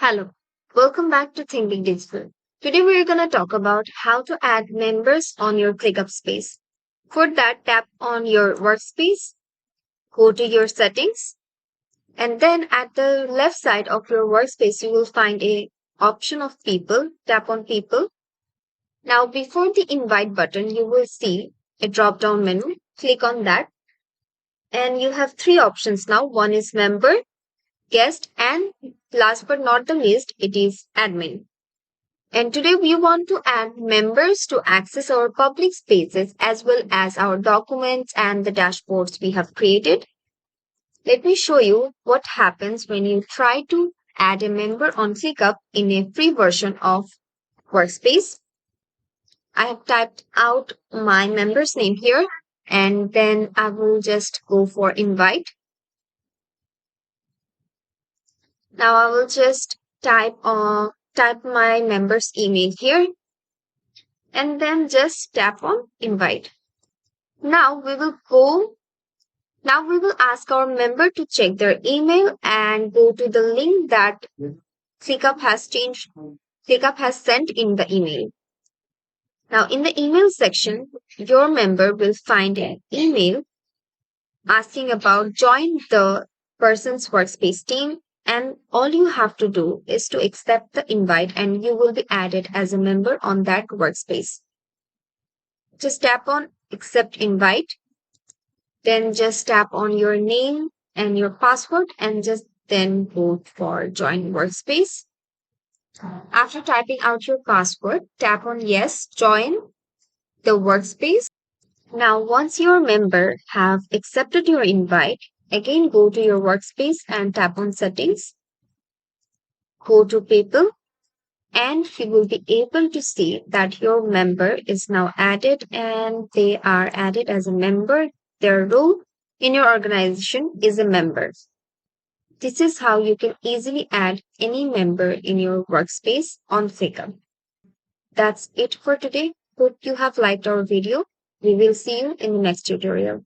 Hello, welcome back to Thinking Digital. Today we're going to talk about how to add members on your ClickUp space. For that, tap on your workspace, go to your settings, and then at the left side of your workspace, you will find a option of people. Tap on people. Now, before the invite button, you will see a drop down menu. Click on that, and you have three options now. One is member, guest, and last but not the least, it is admin. And today we want to add members to access our public spaces as well as our documents and the dashboards we have created. Let me show you what happens when you try to add a member on ClickUp in a free version of Workspace. I have typed out my member's name here and then I will just go for invite. Now I will just type my member's email here and then just tap on invite. Now we will ask our member to check their email and go to the link that ClickUp has sent in the email. Now in the email section, your member will find an email asking about join the person's workspace team, and all you have to do is to accept the invite and you will be added as a member on that workspace. Just tap on accept invite. Then just tap on your name and your password and just then go for join workspace. After typing out your password, tap on yes, join the workspace. Now, once your member have accepted your invite, again go to your workspace and tap on settings. Go to people and you will be able to see that your member is now added and they are added as a member. Their role in your organization is a member. This is how you can easily add any member in your workspace on ClickUp. That's it for today. Hope you have liked our video. We will see you in the next tutorial.